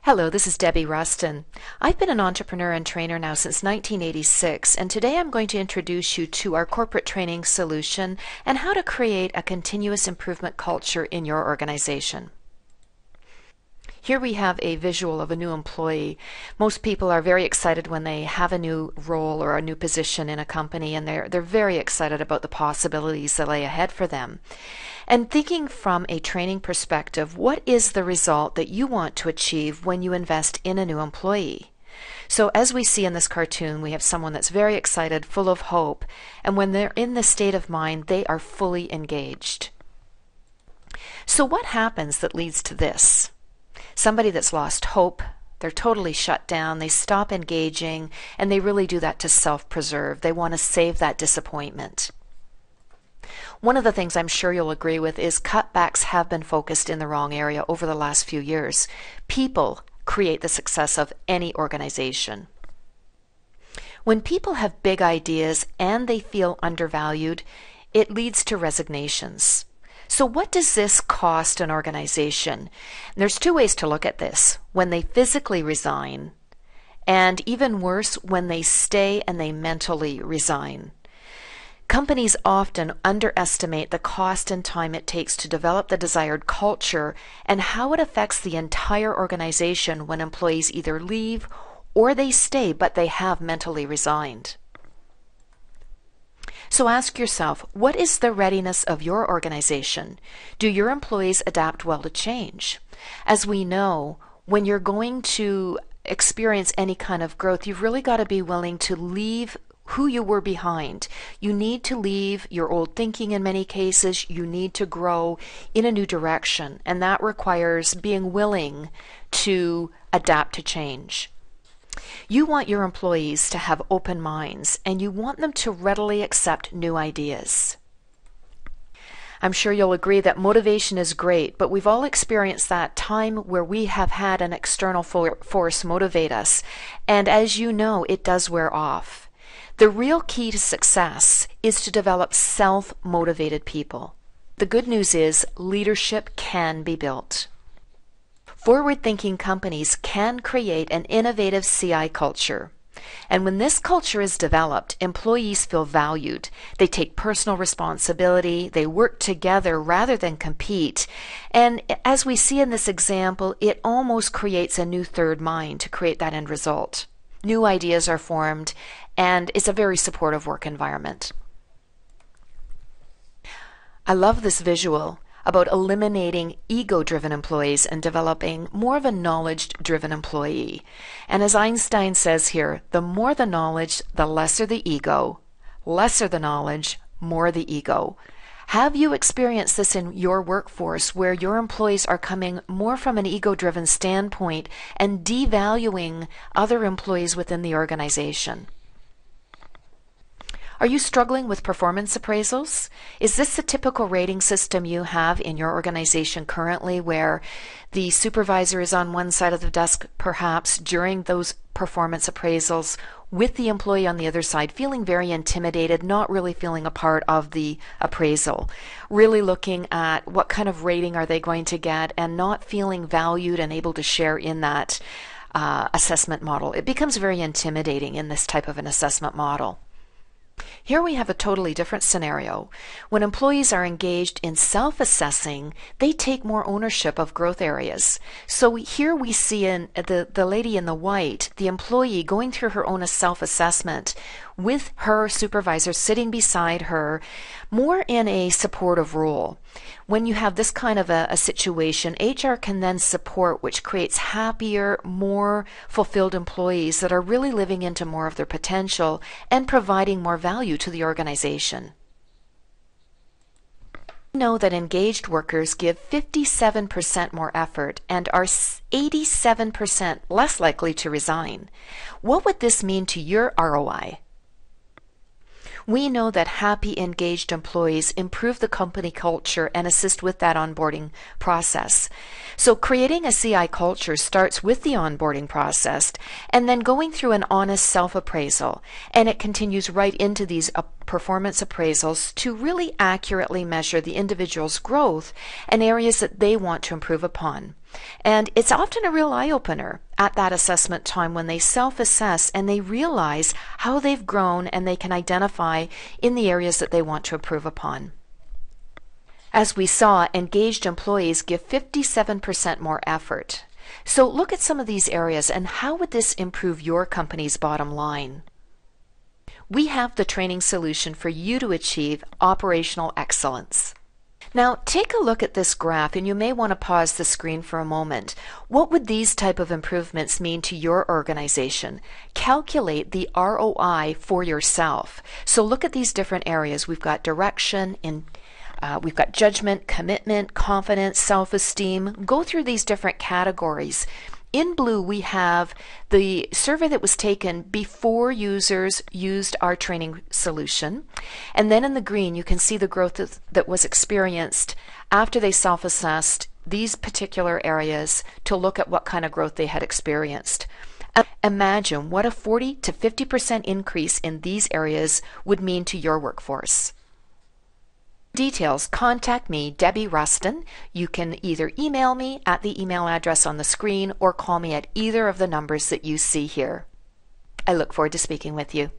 Hello, this is Debbie Rustin. I've been an entrepreneur and trainer now since 1986, and today I'm going to introduce you to our corporate training solution and how to create a continuous improvement culture in your organization. Here we have a visual of a new employee. Most people are very excited when they have a new role or a new position in a company, and they're very excited about the possibilities that lay ahead for them. And thinking from a training perspective, what is the result that you want to achieve when you invest in a new employee? So as we see in this cartoon, we have someone that's very excited, full of hope, and when they're in this state of mind, they are fully engaged. So what happens that leads to this? Somebody that's lost hope, they're totally shut down, they stop engaging, and they really do that to self-preserve. They want to save that disappointment. One of the things I'm sure you'll agree with is cutbacks have been focused in the wrong area over the last few years. People create the success of any organization. When people have big ideas and they feel undervalued, it leads to resignations. So what does this cost an organization? There's two ways to look at this. When they physically resign, and even worse, when they stay and they mentally resign. Companies often underestimate the cost and time it takes to develop the desired culture and how it affects the entire organization when employees either leave or they stay but they have mentally resigned. So ask yourself, what is the readiness of your organization? Do your employees adapt well to change? As we know, when you're going to experience any kind of growth, you've really got to be willing to leave who you were behind. You need to leave your old thinking in many cases. You need to grow in a new direction, and that requires being willing to adapt to change. You want your employees to have open minds, and you want them to readily accept new ideas. I'm sure you'll agree that motivation is great, but we've all experienced that time where we have had an external force motivate us, and as you know, it does wear off. The real key to success is to develop self-motivated people. The good news is leadership can be built. Forward-thinking companies can create an innovative CI culture. And when this culture is developed, employees feel valued. They take personal responsibility. They work together rather than compete. And as we see in this example, it almost creates a new third mind to create that end result. New ideas are formed, and it's a very supportive work environment. I love this visual about eliminating ego-driven employees and developing more of a knowledge-driven employee. And as Einstein says here, the more the knowledge, the lesser the ego. Lesser the knowledge, more the ego. Have you experienced this in your workforce where your employees are coming more from an ego-driven standpoint and devaluing other employees within the organization? Are you struggling with performance appraisals? Is this the typical rating system you have in your organization currently, where the supervisor is on one side of the desk perhaps during those performance appraisals with the employee on the other side feeling very intimidated, not really feeling a part of the appraisal, really looking at what kind of rating are they going to get and not feeling valued and able to share in that assessment model? It becomes very intimidating in this type of an assessment model. Here we have a totally different scenario. When employees are engaged in self-assessing, they take more ownership of growth areas. So here we see in the lady in the white, the employee going through her own self-assessment with her supervisor sitting beside her, more in a supportive role. When you have this kind of a situation, HR can then support, which creates happier, more fulfilled employees that are really living into more of their potential and providing more value to the organization. We know that engaged workers give 57% more effort and are 87% less likely to resign. What would this mean to your ROI? We know that happy, engaged employees improve the company culture and assist with that onboarding process. So creating a CI culture starts with the onboarding process and then going through an honest self-appraisal, and it continues right into these performance appraisals to really accurately measure the individual's growth and areas that they want to improve upon. And it's often a real eye-opener at that assessment time when they self-assess and they realize how they've grown and they can identify in the areas that they want to improve upon. As we saw, engaged employees give 57% more effort. So look at some of these areas and how would this improve your company's bottom line? We have the training solution for you to achieve operational excellence. Now take a look at this graph, and you may want to pause the screen for a moment. What would these type of improvements mean to your organization? Calculate the ROI for yourself. So look at these different areas. We've got direction, we've got judgment, commitment, confidence, self-esteem. Go through these different categories. In blue, we have the survey that was taken before users used our training solution. And then in the green, you can see the growth that was experienced after they self-assessed these particular areas to look at what kind of growth they had experienced. Imagine what a 40 to 50% increase in these areas would mean to your workforce. Details, contact me, Debbie Rustin. You can either email me at the email address on the screen or call me at either of the numbers that you see here. I look forward to speaking with you.